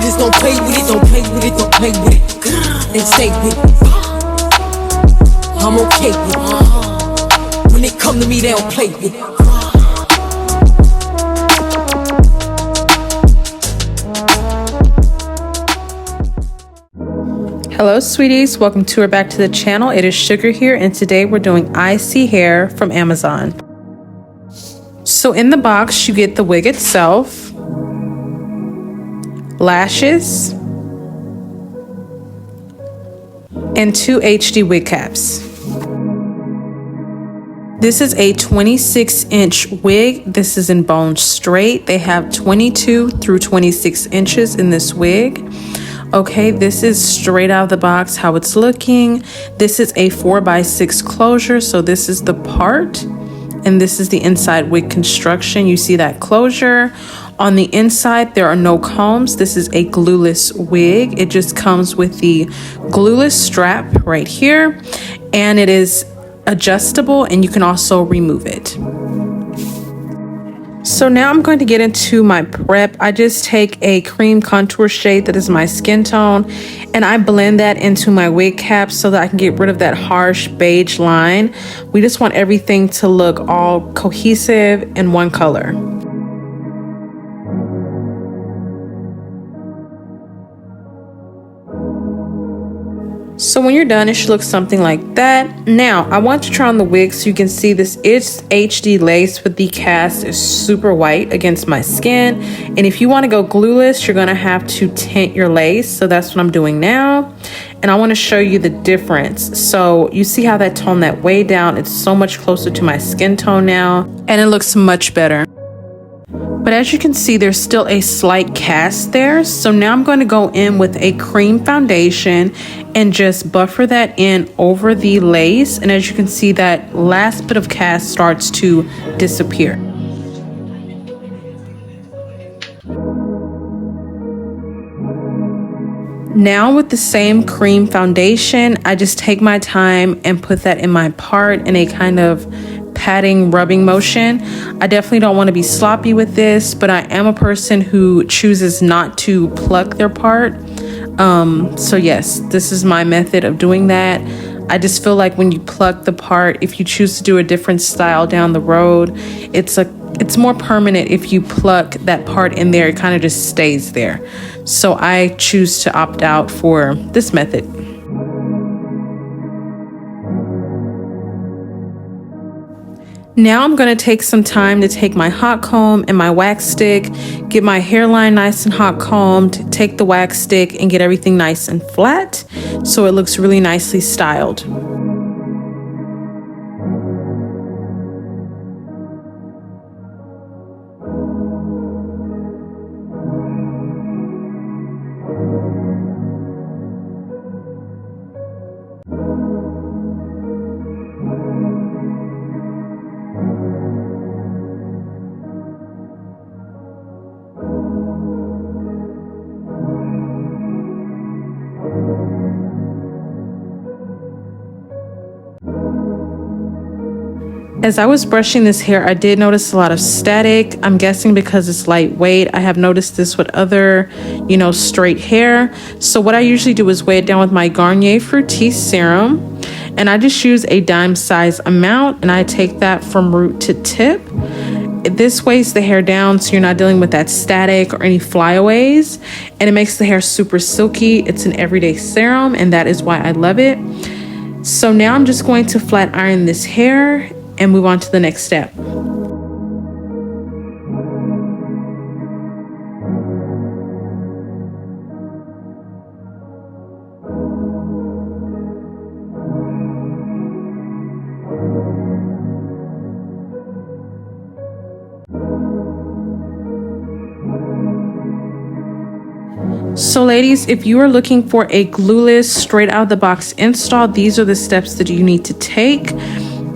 Haters don't play with it, don't play with it, don't play with it. They stay with it. I'm okay with it. When they come to me, they don't play with it. Hello sweeties, welcome to or back to the channel. It is Sugar here, and today we're doing Isee hair from Amazon. So in the box you get the wig itself, lashes, and 2 HD wig caps. This is a 26-inch wig. This is in bone straight. They have 22 through 26 inches in this wig. Okay, this is straight out of the box how it's looking. This is a 4x6 closure, so this is the part, and this is the inside wig construction. You see that closure. On the inside, there are no combs. This is a glueless wig. It just comes with the glueless strap right here, and it is adjustable, and you can also remove it. So now I'm going to get into my prep. I just take a cream contour shade that is my skin tone, and I blend that into my wig cap so that I can get rid of that harsh beige line. We just want everything to look all cohesive in one color. So when you're done, it should look something like that. Now, I want to try on the wig so you can see this is HD lace, but the cast is super white against my skin. And if you want to go glueless, you're going to have to tint your lace. So that's what I'm doing now. And I want to show you the difference. So you see how that toned that way down? It's so much closer to my skin tone now, and it looks much better. But as you can see, there's still a slight cast there. So now I'm going to go in with a cream foundation and just buffer that in over the lace. And as you can see, that last bit of cast starts to disappear. Now with the same cream foundation, I just take my time and put that in my part in a kind of patting, rubbing motion. I definitely don't want to be sloppy with this, but I am a person who chooses not to pluck their part. So yes, this is my method of doing that. I just feel like when you pluck the part, if you choose to do a different style down the road, it's more permanent. If you pluck that part in there, it kind of just stays there. So I choose to opt out for this method. Now I'm going to take some time to take my hot comb and my wax stick, get my hairline nice and hot combed, take the wax stick and get everything nice and flat so it looks really nicely styled. As I was brushing this hair, I did notice a lot of static. I'm guessing because it's lightweight. I have noticed this with other, straight hair. So what I usually do is weigh it down with my Garnier Fructis serum. And I just use a dime size amount, and I take that from root to tip. This weighs the hair down so you're not dealing with that static or any flyaways. And it makes the hair super silky. It's an everyday serum, and that is why I love it. So now I'm just going to flat iron this hair and move on to the next step. So ladies, if you are looking for a glueless straight out of the box install, these are the steps that you need to take.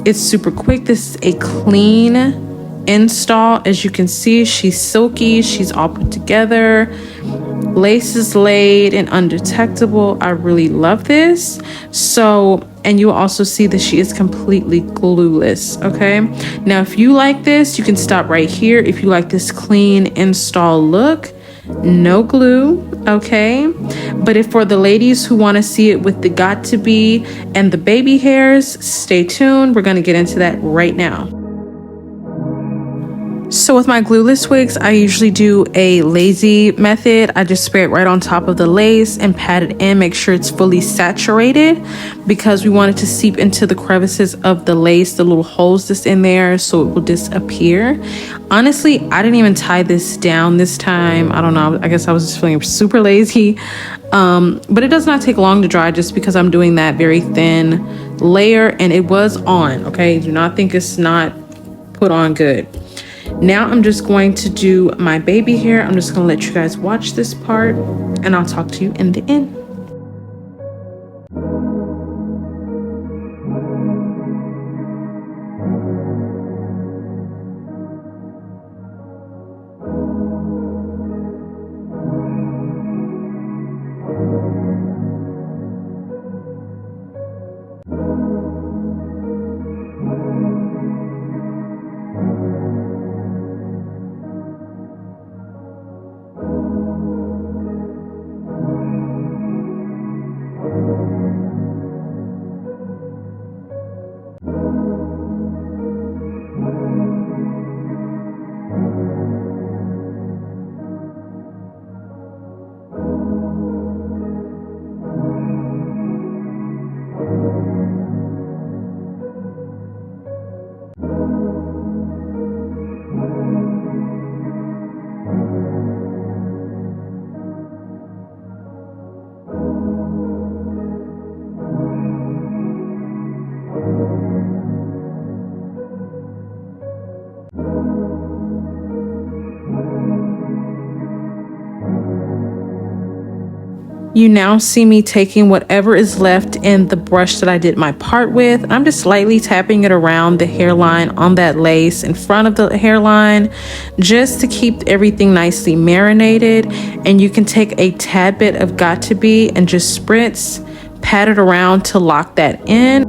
It's super quick. This is a clean install. As you can see, she's silky, she's all put together, lace is laid and undetectable. I really love this. So, and you will also see that she is completely glueless. Okay, now if you like this, you can stop right here. If you like this clean install look, no glue, okay? But if for the ladies who want to see it with the got to be and the baby hairs, stay tuned. We're going to get into that right now. So with my glueless wigs, I usually do a lazy method. I just spray it right on top of the lace and pat it in, make sure it's fully saturated, because we want it to seep into the crevices of the lace, the little holes that's in there, so it will disappear. Honestly, I didn't even tie this down this time. I don't know, I guess I was just feeling super lazy. But it does not take long to dry just because I'm doing that very thin layer, and it was on, okay? Do not think it's not put on good. Now I'm just going to do my baby hair. I'm just going to let you guys watch this part, and I'll talk to you in the end. You now see me taking whatever is left in the brush that I did my part with. I'm just lightly tapping it around the hairline on that lace in front of the hairline, just to keep everything nicely marinated. And you can take a tad bit of got to be and just spritz, pat it around to lock that in.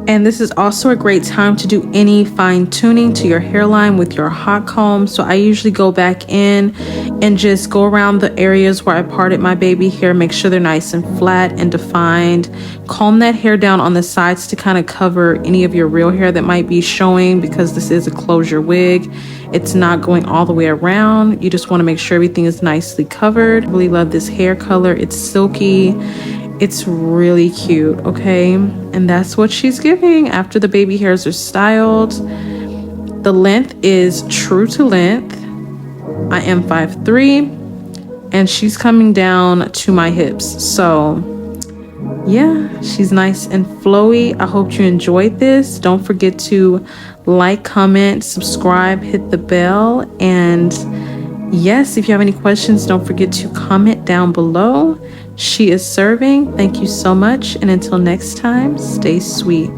And this is also a great time to do any fine tuning to your hairline with your hot comb. So I usually go back in and just go around the areas where I parted my baby hair, make sure they're nice and flat and defined. Comb that hair down on the sides to kind of cover any of your real hair that might be showing, because this is a closure wig. It's not going all the way around. You just want to make sure everything is nicely covered. I really love this hair color. It's silky. It's really cute, okay? And that's what she's giving after the baby hairs are styled. The length is true to length. I am 5'3", and she's coming down to my hips. So yeah, she's nice and flowy. I hope you enjoyed this. Don't forget to like, comment, subscribe, hit the bell, and yes, if you have any questions, don't forget to comment down below. She is serving. Thank you so much. And until next time, stay sweet.